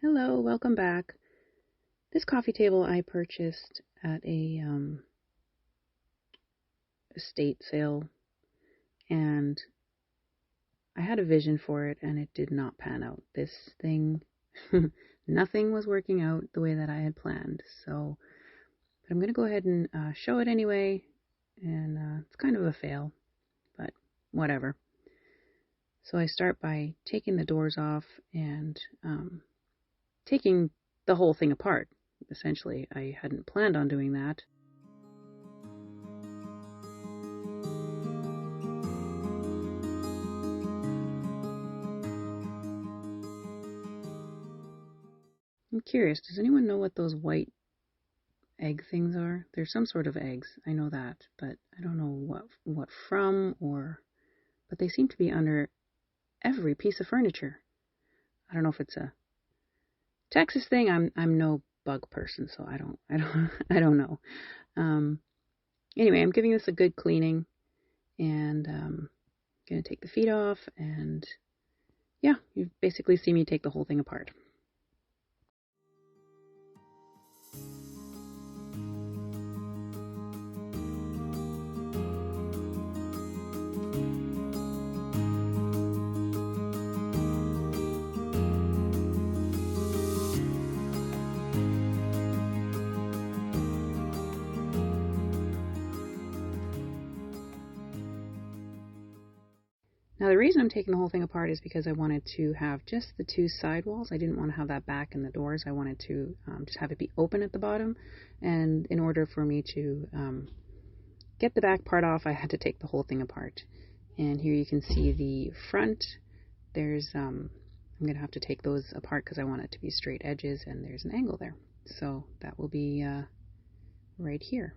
Hello, welcome back. This coffee table I purchased at a estate sale, and I had a vision for it, and it did not pan out. This thing, nothing was working out the way that I had planned. So, but I'm going to go ahead and show it anyway, and it's kind of a fail, but whatever. So I start by taking the doors off and taking the whole thing apart. Essentially, I hadn't planned on doing that. I'm curious, does anyone know what those white egg things are? There's some sort of eggs, I know that, but I don't know what from but they seem to be under every piece of furniture. I don't know if it's a Texas thing. I'm no bug person, so I don't know. Anyway, I'm giving this a good cleaning, and gonna take the feet off, and yeah, you basically see me take the whole thing apart. Now the reason I'm taking the whole thing apart is because I wanted to have just the two side walls. I didn't want to have that back in the doors. I wanted to just have it be open at the bottom. And in order for me to get the back part off, I had to take the whole thing apart. And here you can see the front. There's I'm going to have to take those apart because I want it to be straight edges, and there's an angle there. So that will be right here.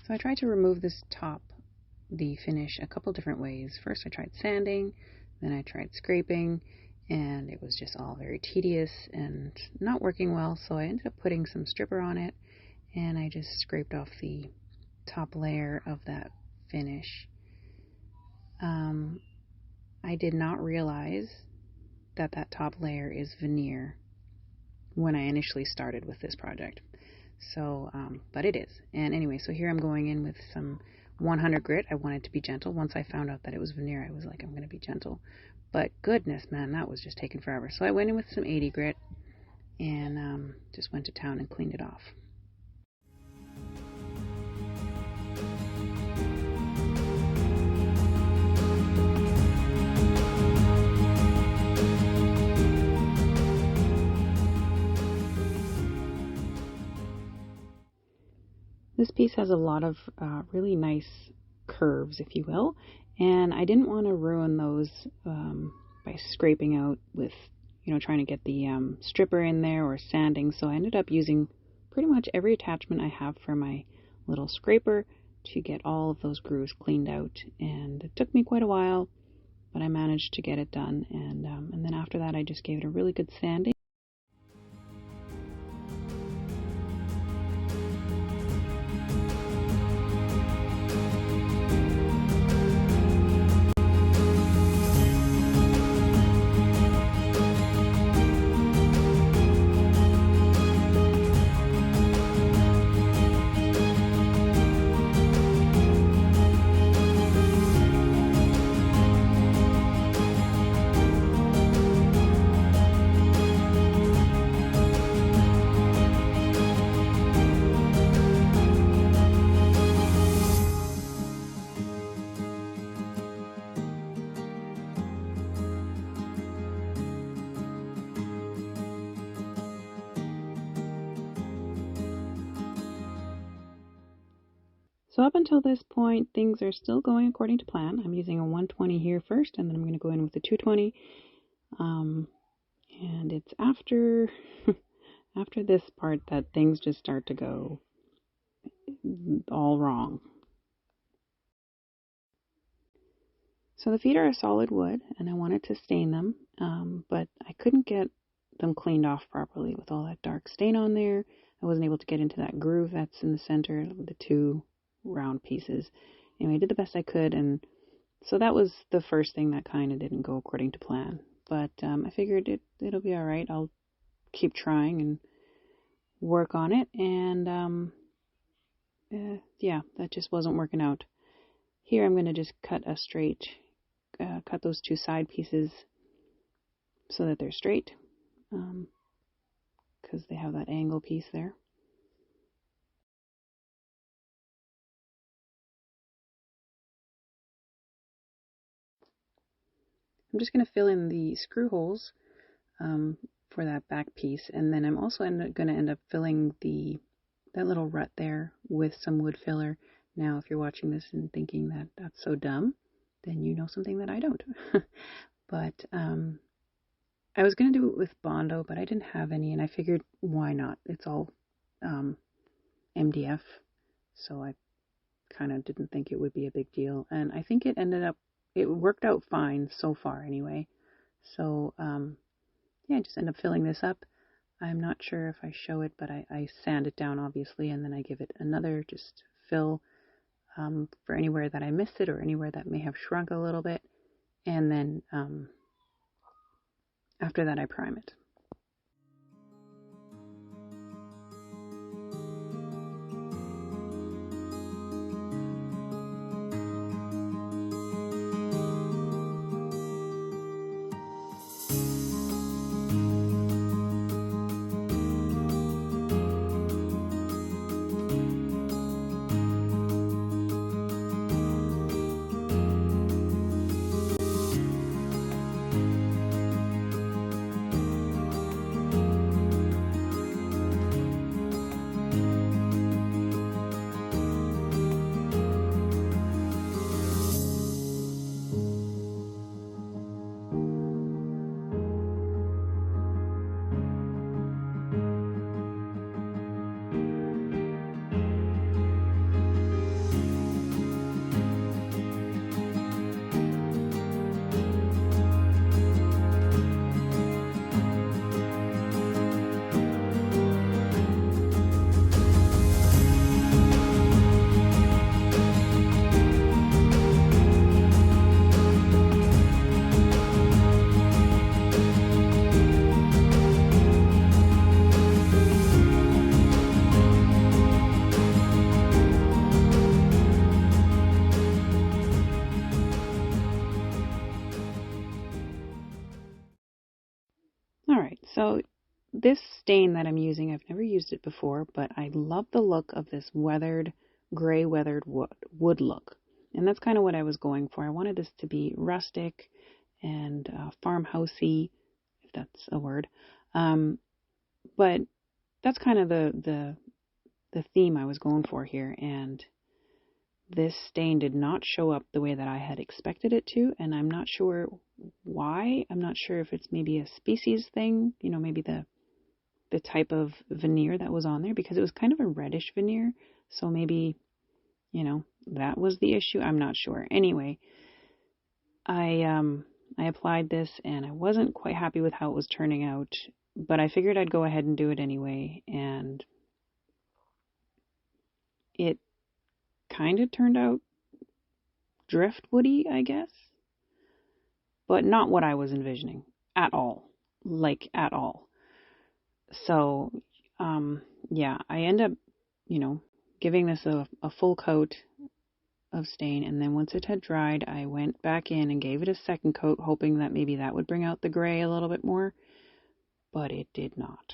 So I tried to remove this top, the finish, a couple different ways. First I tried sanding, then I tried scraping, and it was just all very tedious and not working well, so I ended up putting some stripper on it, and I just scraped off the top layer of that finish. I did not realize that that top layer is veneer when I initially started with this project. So, but it is. And anyway, so here I'm going in with some 100 grit. I wanted to be gentle. Once I found out that it was veneer, I was like, I'm going to be gentle. But goodness, man, that was just taking forever. So I went in with some 80 grit and just went to town and cleaned it off. This piece has a lot of really nice curves, if you will, and I didn't want to ruin those by scraping out with, trying to get the stripper in there or sanding, so I ended up using pretty much every attachment I have for my little scraper to get all of those grooves cleaned out, and it took me quite a while, but I managed to get it done, and then after that I just gave it a really good sanding. So up until this point, things are still going according to plan. I'm using a 120 here first, and then I'm going to go in with a 220. And it's after after this part that things just start to go all wrong. So the feet are a solid wood, and I wanted to stain them, but I couldn't get them cleaned off properly with all that dark stain on there. I wasn't able to get into that groove that's in the center with the two round pieces. Anyway, I did the best I could, and so that was the first thing that kind of didn't go according to plan. But I figured it'll be all right. I'll keep trying and work on it, and yeah, that just wasn't working out. Here I'm going to just cut those two side pieces so that they're straight, because they have that angle piece there. I'm just going to fill in the screw holes for that back piece, and then I'm also going to end up filling that little rut there with some wood filler. Now, if you're watching this and thinking that that's so dumb, then you know something that I don't. But I was going to do it with Bondo, but I didn't have any, and I figured, why not? It's all MDF, so I kind of didn't think it would be a big deal. And I think it worked out fine so far anyway. So, yeah, I just end up filling this up. I'm not sure if I show it, but I sand it down, obviously, and then I give it another just fill for anywhere that I missed it or anywhere that may have shrunk a little bit. And then after that, I prime it. So this stain that I'm using, I've never used it before, but I love the look of this gray weathered wood look. And that's kind of what I was going for. I wanted this to be rustic and farmhousey, if that's a word. But that's kind of the theme I was going for here. And this stain did not show up the way that I had expected it to, and I'm not sure why. I'm not sure if it's maybe a species thing, maybe the type of veneer that was on there, because it was kind of a reddish veneer, so maybe, that was the issue. I'm not sure. Anyway, I applied this, and I wasn't quite happy with how it was turning out, but I figured I'd go ahead and do it anyway, and it kind of turned out driftwoody, I guess, but not what I was envisioning at all, at all. So, yeah, I end up, giving this a full coat of stain, and then once it had dried, I went back in and gave it a second coat, hoping that maybe that would bring out the gray a little bit more, but it did not.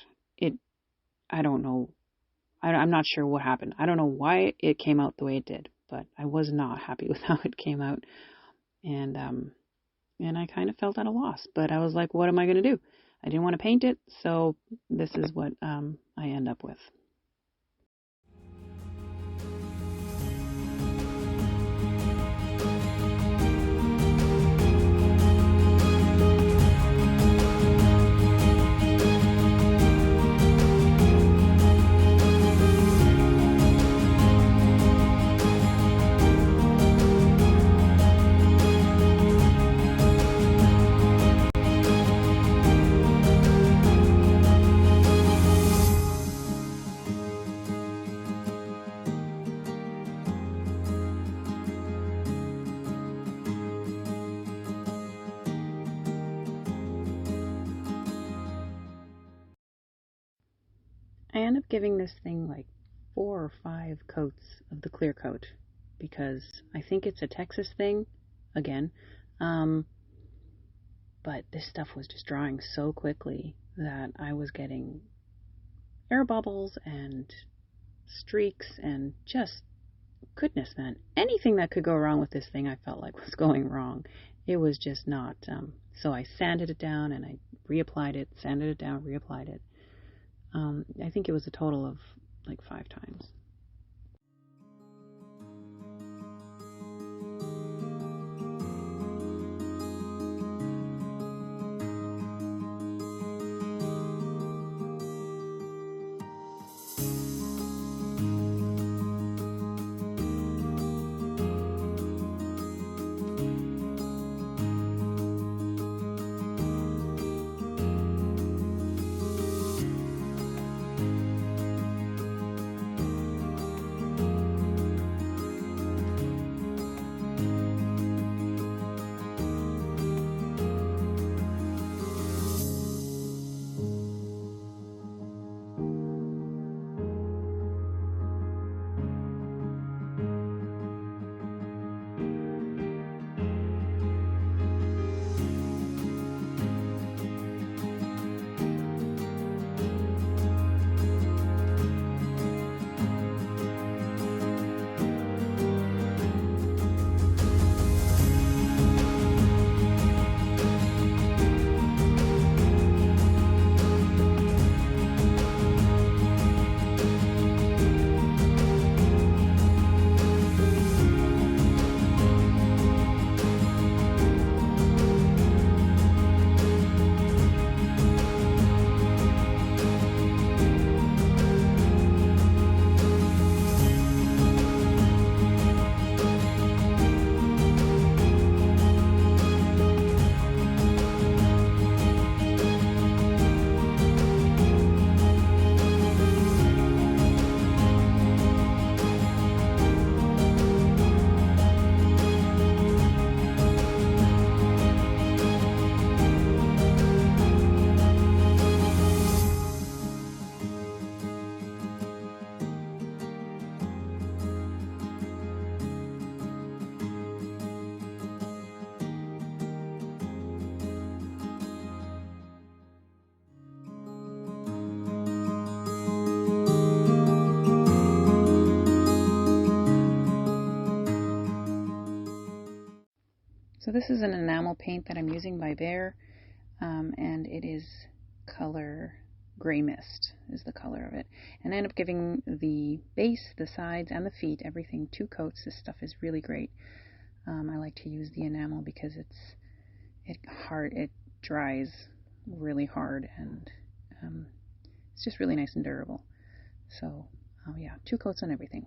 I don't know. I'm not sure what happened. I don't know why it came out the way it did, but I was not happy with how it came out. And I kind of felt at a loss, but I was like, what am I going to do? I didn't want to paint it, so this is what I end up with. I end up giving this thing like 4 or 5 coats of the clear coat because I think it's a Texas thing, again. But this stuff was just drying so quickly that I was getting air bubbles and streaks and just, goodness, man, anything that could go wrong with this thing I felt like was going wrong. It was just not. So I sanded it down and I reapplied it, sanded it down, reapplied it. I think it was a total of like 5 times. So this is an enamel paint that I'm using by Behr, and it is color Gray Mist is the color of it. And I end up giving the base, the sides, and the feet, everything 2 coats. This stuff is really great. I like to use the enamel because it dries really hard, and it's just really nice and durable. So yeah, 2 coats on everything.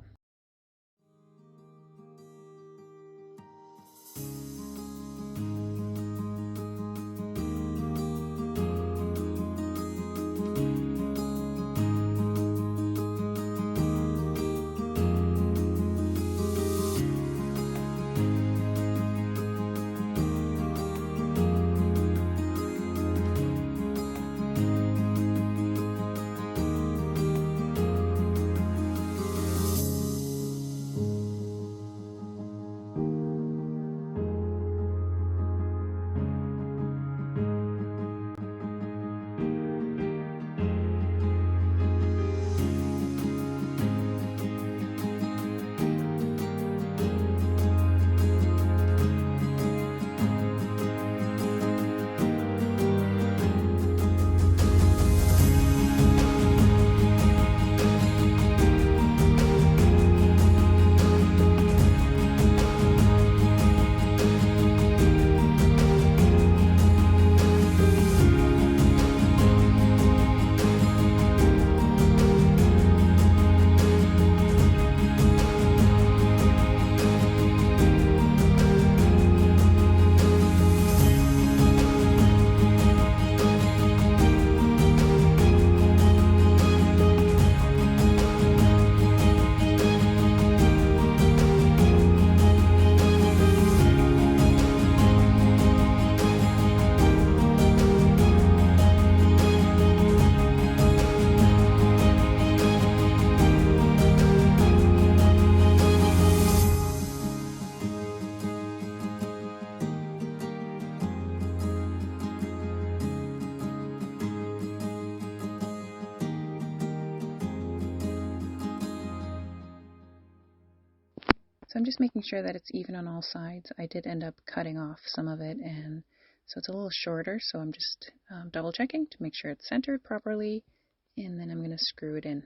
So I'm just making sure that it's even on all sides. I did end up cutting off some of it, and so it's a little shorter, so I'm just double checking to make sure it's centered properly, and then I'm going to screw it in.